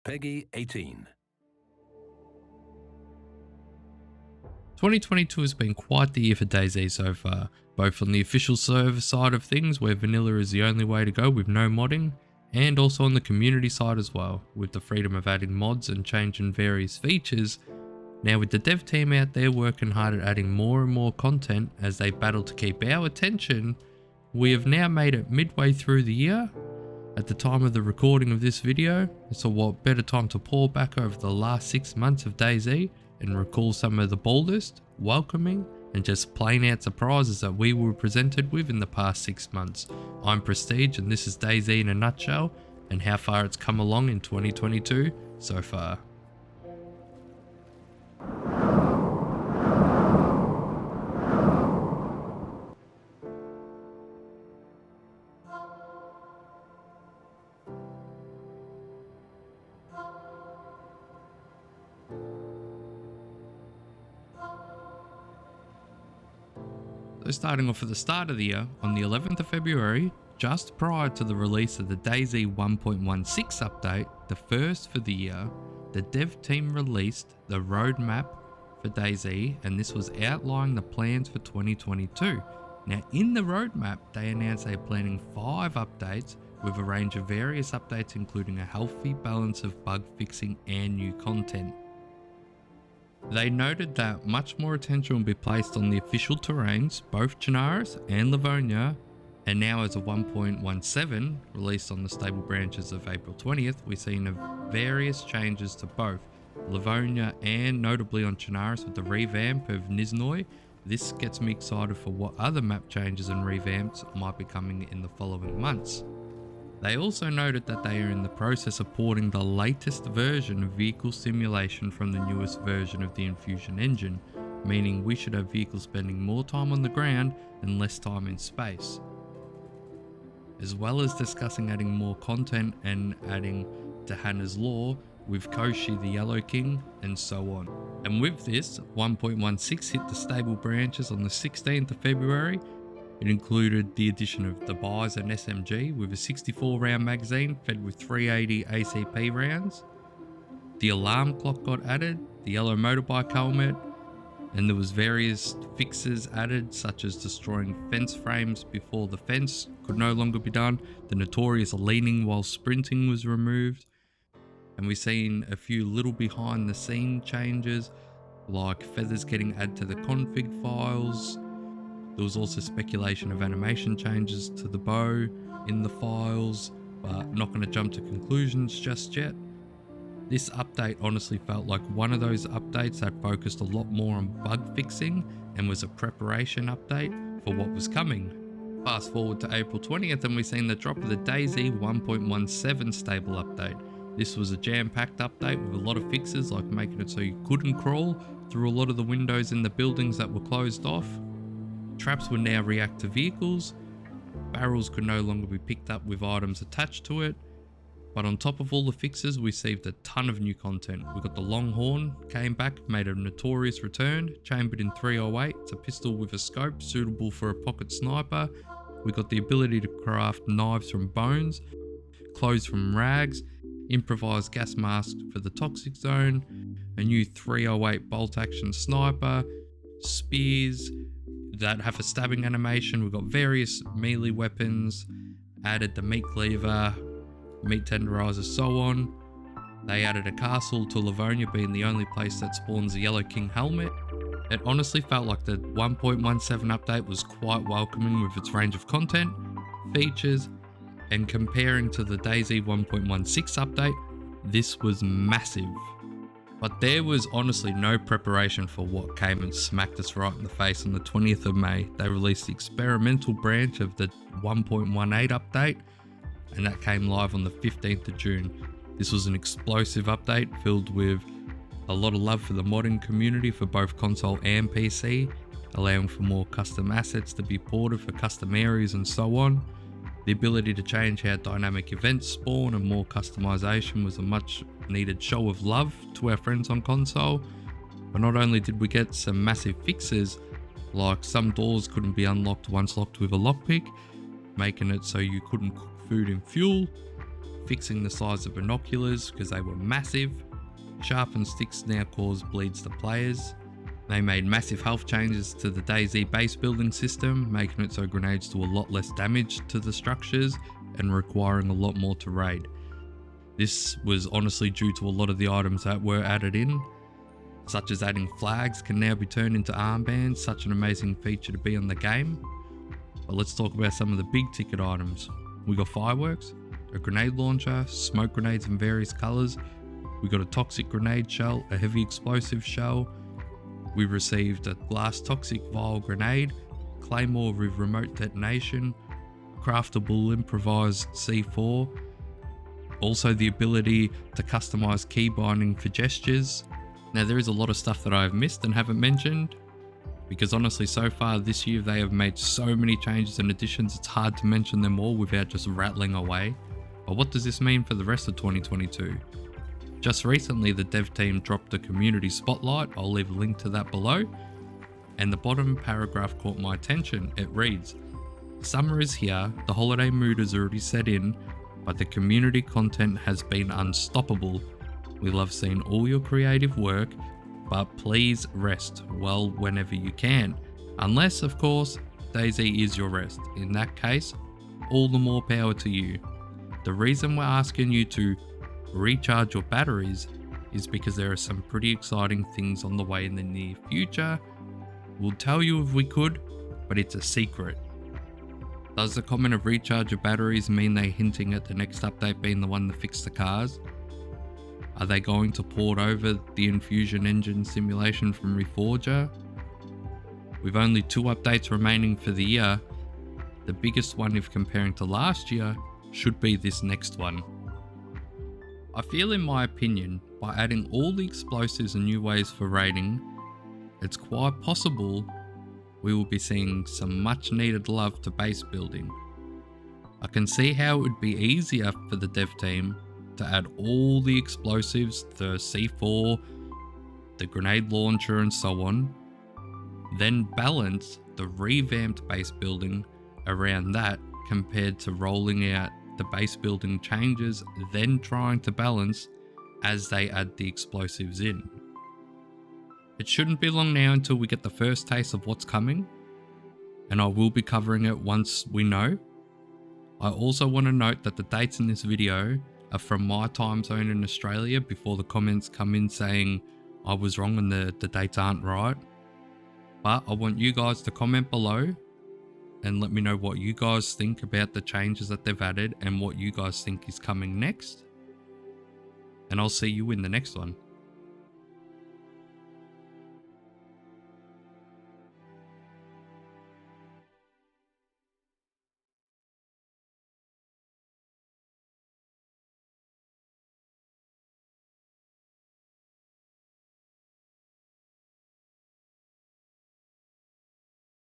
Peggy 18. 2022 has been quite the year for DayZ so far, both on the official server side of things where vanilla is the only way to go with no modding, and also on the community side as well, with the freedom of adding mods and changing various features. Now with the dev team out there working hard at adding more and more content as they battle to keep our attention, we have now made it midway through the year. At the time of the recording of this video, so what better time to pour back over the last 6 months of DayZ and recall some of the boldest, welcoming and just plain out surprises that we were presented with in the past 6 months. I'm Prestige and this is DayZ in a nutshell and how far it's come along in 2022 so far. So starting off at the start of the year, on the 11th of February, just prior to the release of the DayZ 1.16 update, the first for the year, the dev team released the roadmap for DayZ, and this was outlining the plans for 2022. Now in the roadmap, they announced they're planning 5 updates with a range of various updates including a healthy balance of bug fixing and new content. They noted that much more attention will be placed on the official terrains, both Chernarus and Livonia, and now as a 1.17 released on the stable branches of April 20th, we've seen various changes to both Livonia and notably on Chernarus with the revamp of Niznoi. This gets me excited for what other map changes and revamps might be coming in the following months. They also noted that they are in the process of porting the latest version of vehicle simulation from the newest version of the Infusion engine, meaning we should have vehicles spending more time on the ground and less time in space. As well as discussing adding more content and adding to Hannah's Law with Koshi the Yellow King and so on. And with this, 1.16 hit the stable branches on the 16th of February. It included the addition of the Buys and SMG with a 64 round magazine fed with 380 ACP rounds. The alarm clock got added, the yellow motorbike helmet, and there was various fixes added such as destroying fence frames before the fence could no longer be done. The notorious leaning while sprinting was removed. And we've seen a few little behind the scene changes like feathers getting added to the config files. There was also speculation of animation changes to the bow in the files, but not going to jump to conclusions just yet. This update honestly felt like one of those updates that focused a lot more on bug fixing and was a preparation update for what was coming. Fast forward to April 20th and we've seen the drop of the DayZ 1.17 stable update. This was a jam-packed update with a lot of fixes like making it so you couldn't crawl through a lot of the windows in the buildings that were closed off. Traps would now react to vehicles, barrels could no longer be picked up with items attached to it, but on top of all the fixes we received a ton of new content. We got the Longhorn, came back, made a notorious return, chambered in 308, it's a pistol with a scope suitable for a pocket sniper. We got the ability to craft knives from bones, clothes from rags, improvised gas mask for the toxic zone, a new 308 bolt action sniper, spears that have a stabbing animation. We've got various melee weapons, added the meat cleaver, meat tenderizer, so on. They added a castle to Livonia being the only place that spawns the Yellow King helmet. It honestly felt like the 1.17 update was quite welcoming with its range of content, features, and comparing to the DayZ 1.16 update, this was massive. But there was honestly no preparation for what came and smacked us right in the face on the 20th of May. They released the experimental branch of the 1.18 update, and that came live on the 15th of June. This was an explosive update filled with a lot of love for the modding community for both console and PC, allowing for more custom assets to be ported for custom areas and so on. The ability to change how dynamic events spawn and more customization was a much needed show of love to our friends on console. But not only did we get some massive fixes, like some doors couldn't be unlocked once locked with a lockpick, making it so you couldn't cook food and fuel. fixing the size of binoculars because they were massive. Sharpened sticks now cause bleeds to players. They made massive health changes to the DayZ base building system, making it so grenades do a lot less damage to the structures and requiring a lot more to raid. This was honestly due to a lot of the items that were added in, such as adding flags can now be turned into armbands, such an amazing feature to be on the game. But let's talk about some of the big ticket items. We got fireworks, a grenade launcher, smoke grenades in various colours. We got a toxic grenade shell, a heavy explosive shell. We received a glass toxic vial grenade, claymore with remote detonation, craftable improvised C4, also the ability to customize key binding for gestures. Now there is a lot of stuff that I've missed and haven't mentioned, because honestly so far this year they have made so many changes and additions it's hard to mention them all without just rattling away. But what does this mean for the rest of 2022? Just recently the dev team dropped a community spotlight, I'll leave a link to that below, and the bottom paragraph caught my attention. It reads, "Summer is here, the holiday mood is already set in, but the community content has been unstoppable. We love seeing all your creative work, but please rest well whenever you can. Unless, of course, DayZ is your rest. In that case, all the more power to you. The reason we're asking you to recharge your batteries is because there are some pretty exciting things on the way in the near future. We'll tell you if we could, but it's a secret." Does the comment of recharge your batteries mean they're hinting at the next update being the one to fix the cars? Are they going to port over the infusion engine simulation from Reforger? With only 2 updates remaining for the year, the biggest one if comparing to last year should be this next one. I feel, in my opinion, by adding all the explosives and new ways for raiding, it's quite possible we will be seeing some much needed love to base building. I can see how it would be easier for the dev team to add all the explosives, the C4, the grenade launcher and so on, then balance the revamped base building around that compared to rolling out the base building changes, then trying to balance as they add the explosives in. It shouldn't be long now until we get the first taste of what's coming, and I will be covering it once we know. I also want to note that the dates in this video are from my time zone in Australia before the comments come in saying I was wrong and the dates aren't right. But I want you guys to comment below and let me know what you guys think about the changes that they've added and what you guys think is coming next. And I'll see you in the next one.